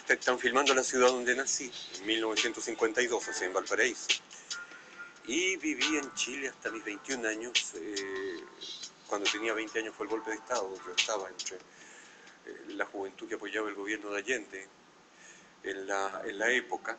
están filmando la ciudad donde nací, en 1952, o sea, en Valparaíso. Y viví en Chile hasta mis 21 años. Cuando tenía 20 años fue el golpe de Estado. Yo estaba entre la juventud que apoyaba el gobierno de Allende en la época.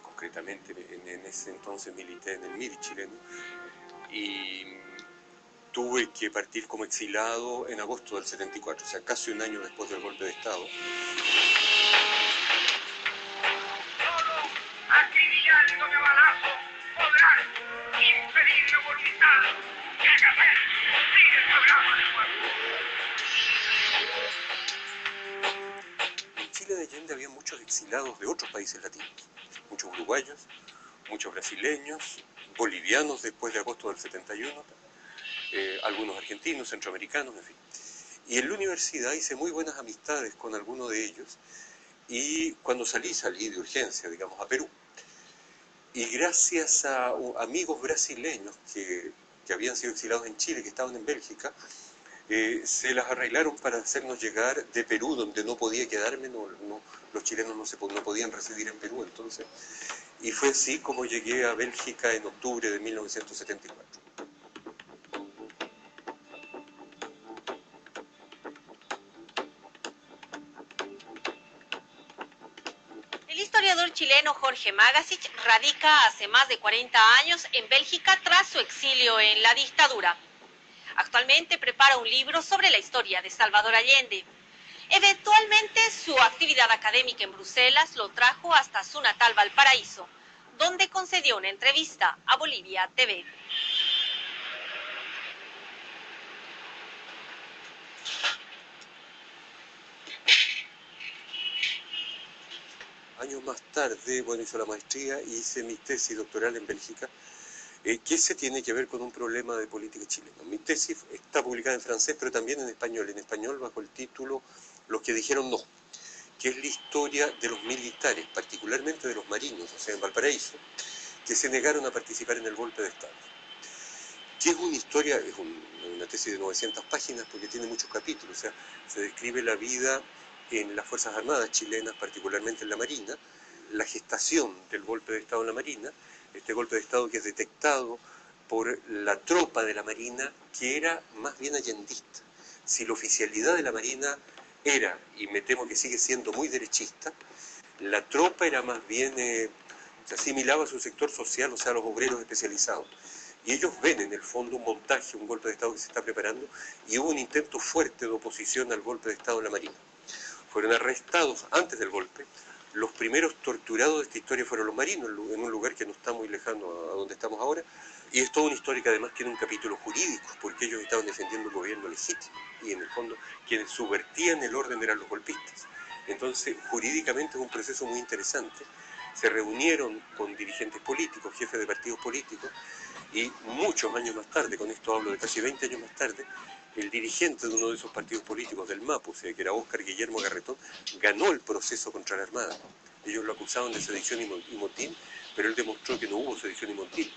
Concretamente, en ese entonces milité en el MIR chileno. Y tuve que partir como exilado en agosto del 74, o sea, casi un año después del golpe de Estado. Solo acribillando de balazos podrán impedir la voluntad de hacer sigue el programa del pueblo. En Chile de Allende había muchos exilados de otros países latinos, muchos uruguayos, muchos brasileños, bolivianos después de agosto del 71, algunos argentinos, centroamericanos, en fin. Y en la universidad hice muy buenas amistades con algunos de ellos, y cuando salí de urgencia, digamos, a Perú. Y gracias a amigos brasileños que habían sido exilados en Chile, que estaban en Bélgica, se las arreglaron para hacernos llegar de Perú, donde no podía quedarme, los chilenos no podían residir en Perú entonces. Y fue así como llegué a Bélgica en octubre de 1974. El historiador chileno Jorge Magasich radica hace más de 40 años en Bélgica tras su exilio en la dictadura. Actualmente prepara un libro sobre la historia de Salvador Allende. Eventualmente su actividad académica en Bruselas lo trajo hasta su natal Valparaíso, donde concedió una entrevista a Bolivia TV. Años más tarde, bueno, hice la maestría y hice mi tesis doctoral en Bélgica, que se tiene que ver con un problema de política chilena. Mi tesis está publicada en francés, pero también en español bajo el título Los que dijeron no, que es la historia de los militares, particularmente de los marinos, o sea, en Valparaíso, que se negaron a participar en el golpe de Estado. Que es una historia, es una tesis de 900 páginas porque tiene muchos capítulos, o sea, se describe la vida en las Fuerzas Armadas chilenas, particularmente en la Marina, la gestación del golpe de Estado en la Marina, este golpe de Estado que es detectado por la tropa de la Marina, que era más bien allendista. Si la oficialidad de la Marina era, y me temo que sigue siendo muy derechista, la tropa era más bien, se asimilaba a su sector social, o sea, a los obreros especializados. Y ellos ven en el fondo un montaje, un golpe de Estado que se está preparando, y hubo un intento fuerte de oposición al golpe de Estado en la Marina. Fueron arrestados antes del golpe. Los primeros torturados de esta historia fueron los marinos, en un lugar que no está muy lejano a donde estamos ahora. Y es toda una historia que además tiene un capítulo jurídico, porque ellos estaban defendiendo el gobierno legítimo. Y en el fondo, quienes subvertían el orden eran los golpistas. Entonces, jurídicamente es un proceso muy interesante. Se reunieron con dirigentes políticos, jefes de partidos políticos, y muchos años más tarde, con esto hablo de casi 20 años más tarde, el dirigente de uno de esos partidos políticos del MAPU, o sea, que era Óscar Guillermo Garretón, ganó el proceso contra la Armada. Ellos lo acusaban de sedición y motín, pero él demostró que no hubo sedición y motín.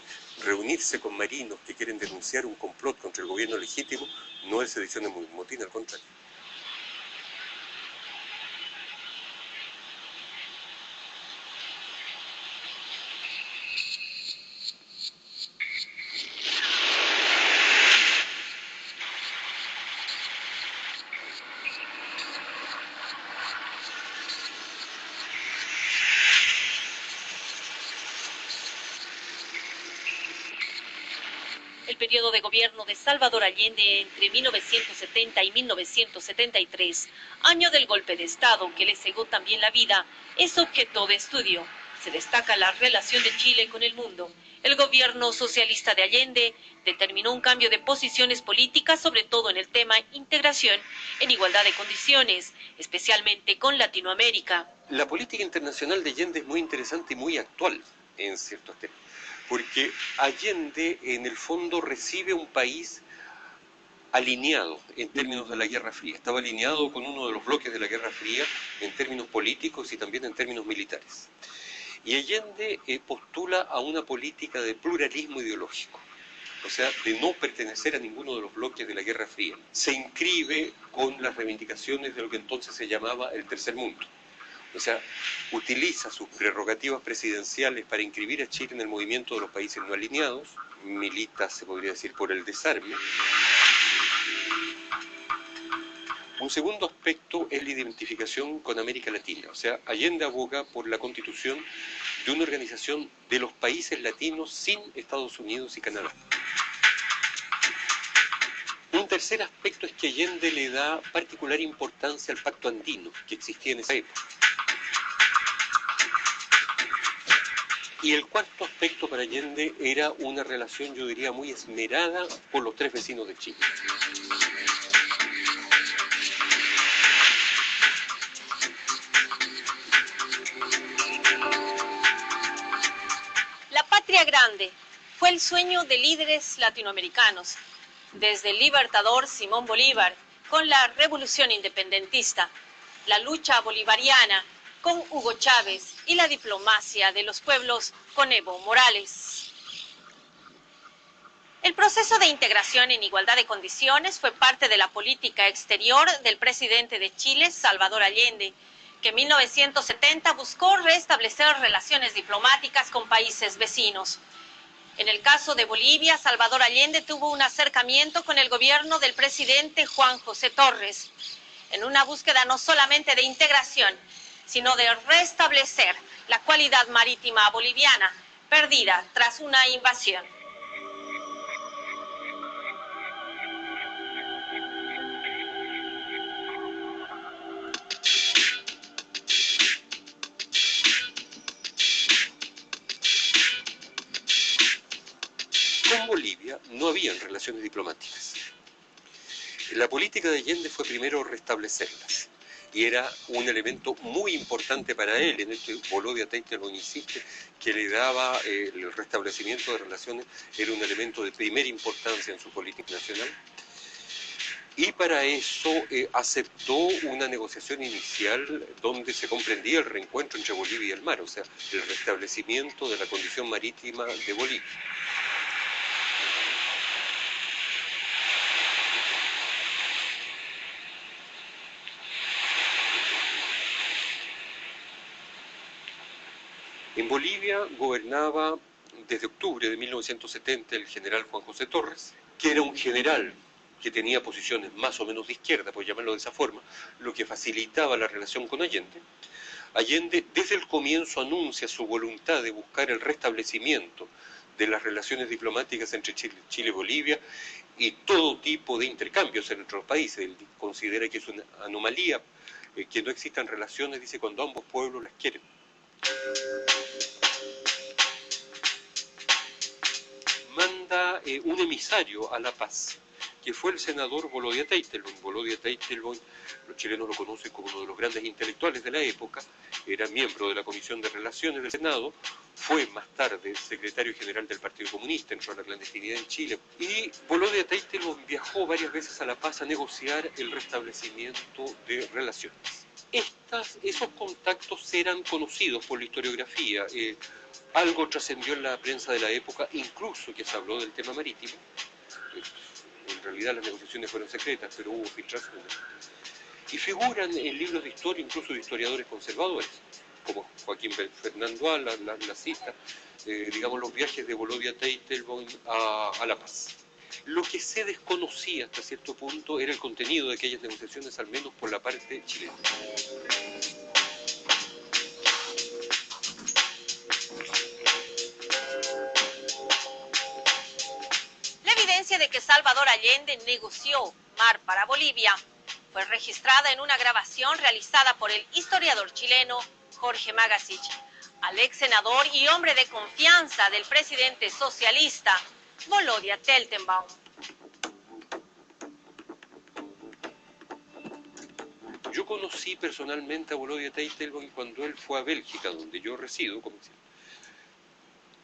Reunirse con marinos que quieren denunciar un complot contra el gobierno legítimo no es sedición y motín, al contrario. El periodo de gobierno de Salvador Allende entre 1970 y 1973, año del golpe de Estado que le cegó también la vida, es objeto de estudio. Se destaca la relación de Chile con el mundo. El gobierno socialista de Allende determinó un cambio de posiciones políticas, sobre todo en el tema integración en igualdad de condiciones, especialmente con Latinoamérica. La política internacional de Allende es muy interesante y muy actual en ciertos temas, porque Allende en el fondo recibe un país alineado en términos de la Guerra Fría. Estaba alineado con uno de los bloques de la Guerra Fría en términos políticos y también en términos militares. Y Allende postula a una política de pluralismo ideológico, o sea, de no pertenecer a ninguno de los bloques de la Guerra Fría. Se inscribe con las reivindicaciones de lo que entonces se llamaba el Tercer Mundo, O sea, utiliza sus prerrogativas presidenciales para inscribir a Chile en el movimiento de los países no alineados, milita, se podría decir, por el desarme. Un segundo aspecto es la identificación con América Latina. O sea, Allende aboga por la constitución de una organización de los países latinos sin Estados Unidos y Canadá. Un tercer aspecto es que Allende le da particular importancia al pacto andino que existía en esa época. Y el cuarto aspecto para Allende era una relación, yo diría, muy esmerada por los tres vecinos de Chile. La patria grande fue el sueño de líderes latinoamericanos, desde el libertador Simón Bolívar con la revolución independentista, la lucha bolivariana con Hugo Chávez y la diplomacia de los pueblos con Evo Morales. El proceso de integración en igualdad de condiciones fue parte de la política exterior del presidente de Chile, Salvador Allende, que en 1970 buscó restablecer relaciones diplomáticas con países vecinos. En el caso de Bolivia, Salvador Allende tuvo un acercamiento con el gobierno del presidente Juan José Torres, en una búsqueda no solamente de integración, sino de restablecer la cualidad marítima boliviana, perdida tras una invasión. Con Bolivia no habían relaciones diplomáticas. La política de Allende fue primero restablecerlas, y era un elemento muy importante para él. En este Volodya Teitelbaum insiste que le daba el restablecimiento de relaciones, era un elemento de primera importancia en su política nacional. Y para eso aceptó una negociación inicial donde se comprendía el reencuentro entre Bolivia y el mar, o sea, el restablecimiento de la condición marítima de Bolivia. En Bolivia gobernaba desde octubre de 1970 el general Juan José Torres, que era un general que tenía posiciones más o menos de izquierda, por llamarlo de esa forma, lo que facilitaba la relación con Allende. Allende desde el comienzo anuncia su voluntad de buscar el restablecimiento de las relaciones diplomáticas entre Chile y Bolivia y todo tipo de intercambios entre los países. Él considera que es una anomalía que no existan relaciones, dice, cuando ambos pueblos las quieren. Manda un emisario a La Paz, que fue el senador Volodya Teitelbaum. Volodya Teitelbaum, los chilenos lo conocen como uno de los grandes intelectuales de la época, era miembro de la Comisión de Relaciones del Senado, fue más tarde secretario general del Partido Comunista, entró a la clandestinidad en Chile, y Volodya Teitelbaum viajó varias veces a La Paz a negociar el restablecimiento de relaciones. Esos contactos eran conocidos por la historiografía, algo trascendió en la prensa de la época, incluso que se habló del tema marítimo. En realidad las negociaciones fueron secretas, pero hubo filtraciones. Y figuran en libros de historia, incluso de historiadores conservadores, como Joaquín Fernando la cita, digamos, los viajes de Volodya Teitelbaum a La Paz. Lo que se desconocía hasta cierto punto era el contenido de aquellas negociaciones, al menos por la parte chilena. La evidencia de que Salvador Allende negoció mar para Bolivia fue registrada en una grabación realizada por el historiador chileno Jorge Magasich al ex senador y hombre de confianza del presidente socialista Volodya Teitelbaum. Yo conocí personalmente a Volodya Teitelbaum cuando él fue a Bélgica, donde yo resido,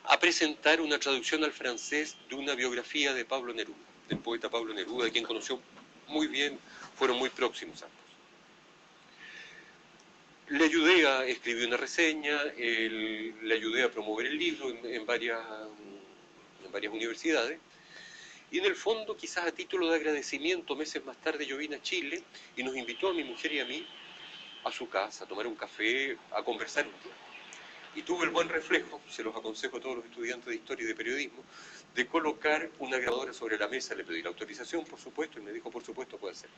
a presentar una traducción al francés de una biografía de Pablo Neruda, del poeta Pablo Neruda, a quien conoció muy bien, fueron muy próximos ambos. Le ayudé a escribir una reseña, le ayudé a promover el libro en varias universidades, y en el fondo, quizás a título de agradecimiento, meses más tarde yo vine a Chile y nos invitó a mi mujer y a mí a su casa, a tomar un café, a conversar un tiempo. Y tuve el buen reflejo, se los aconsejo a todos los estudiantes de historia y de periodismo, de colocar una grabadora sobre la mesa. Le pedí la autorización, por supuesto, y me dijo, por supuesto, puede ser.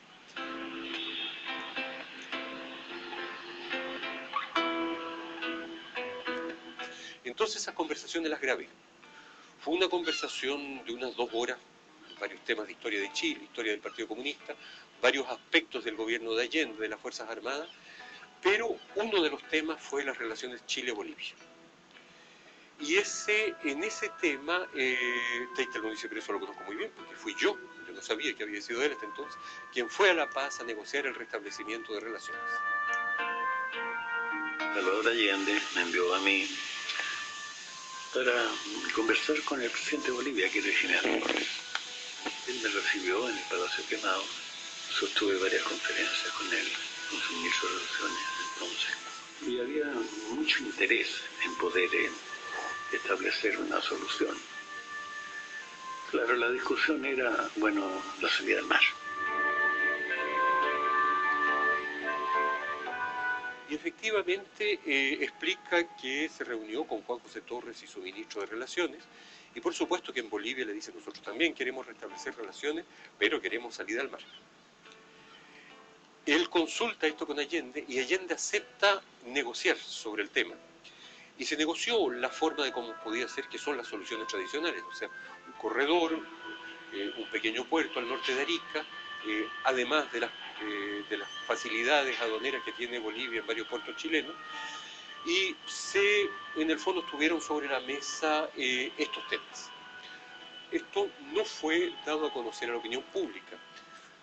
Entonces esas conversaciones las grabé. Fue una conversación de unas 2 horas, varios temas de historia de Chile, historia del Partido Comunista, varios aspectos del gobierno de Allende, de las Fuerzas Armadas, pero uno de los temas fue las relaciones Chile-Bolivia. Y en ese tema, Teittel no dice, pero eso lo conozco muy bien, porque fui yo no sabía que había sido él hasta entonces, quien fue a La Paz a negociar el restablecimiento de relaciones. Salvador Allende me envió a mí para conversar con el presidente de Bolivia, que era General Torres. Él me recibió en el Palacio Quemado, sostuve varias conferencias con él, con su ministro de Relaciones entonces, y había mucho interés en poder establecer una solución. Claro, la discusión era, bueno, la salida al mar. Y efectivamente explica que se reunió con Juan José Torres y su ministro de Relaciones, y por supuesto que en Bolivia le dicen, nosotros también queremos restablecer relaciones, pero queremos salida al mar. Él consulta esto con Allende, y Allende acepta negociar sobre el tema. Y se negoció la forma de cómo podía ser, que son las soluciones tradicionales, o sea, un corredor, un pequeño puerto al norte de Arica, además de las facilidades aduaneras que tiene Bolivia en varios puertos chilenos, y en el fondo estuvieron sobre la mesa estos temas. Esto no fue dado a conocer a la opinión pública.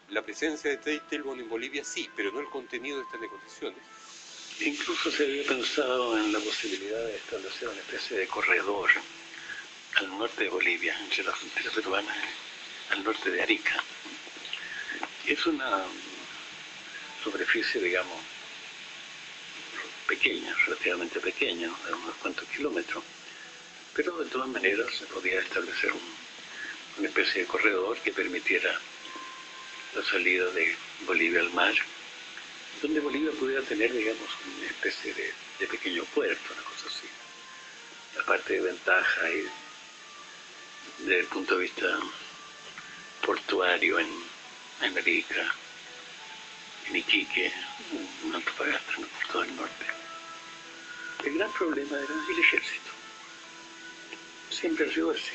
La presencia de Teitelbaum en Bolivia sí, pero no el contenido de estas negociaciones. Incluso se había pensado en la posibilidad de establecer una especie de corredor al norte de Bolivia, entre la frontera peruana, al norte de Arica. Es una superficie, digamos, pequeña, relativamente pequeña, de unos cuantos kilómetros, pero de todas maneras se podía establecer una especie de corredor que permitiera la salida de Bolivia al mar, donde Bolivia pudiera tener, digamos, una especie de pequeño puerto, una cosa así. Aparte de ventaja y desde el punto de vista portuario en Arica, en Iquique, en Antofagasta, por todo el norte. El gran problema era el ejército. Siempre ha sido así.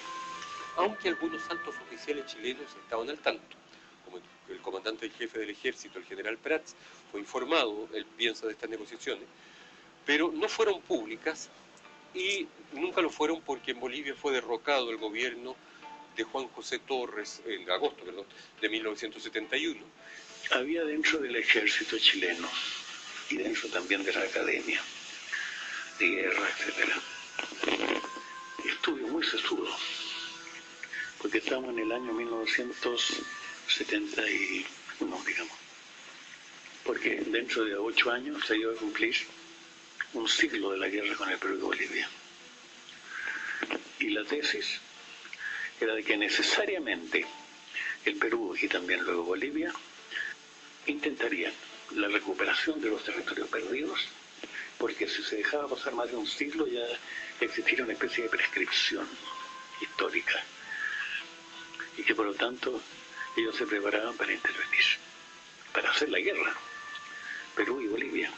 Aunque algunos altos oficiales chilenos estaban al tanto, como el comandante en jefe del ejército, el general Prats, fue informado, él piensa, de estas negociaciones, pero no fueron públicas y nunca lo fueron porque en Bolivia fue derrocado el gobierno de Juan José Torres, en agosto, de 1971. Había dentro del ejército chileno y dentro también de la academia de guerra, etc., estudio muy sesudo, porque estamos en el año 1971, digamos, porque dentro de 8 años se iba a cumplir un siglo de la guerra con el Perú y Bolivia. Y la tesis era de que necesariamente el Perú y también luego Bolivia intentarían la recuperación de los territorios perdidos, porque si se dejaba pasar más de un siglo ya existiría una especie de prescripción histórica, y que por lo tanto ellos se preparaban para intervenir, para hacer la guerra, Perú y Bolivia.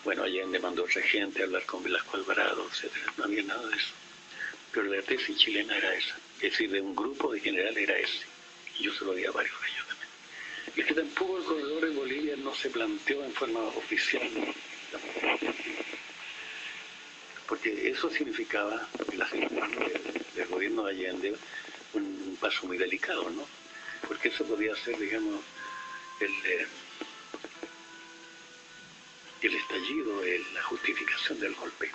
Bueno, Allende mandó a otra gente a hablar con Velasco Alvarado, etc. No había nada de eso. Pero la tesis chilena era esa, es decir, de un grupo de generales era ese. Y yo se lo di a varios de ellos también. Y es que tampoco el corredor de Bolivia no se planteó en forma oficial, porque eso significaba, en la situación del gobierno de Allende, un paso muy delicado, ¿no? Porque eso podía ser, digamos, el estallido, la justificación del golpe.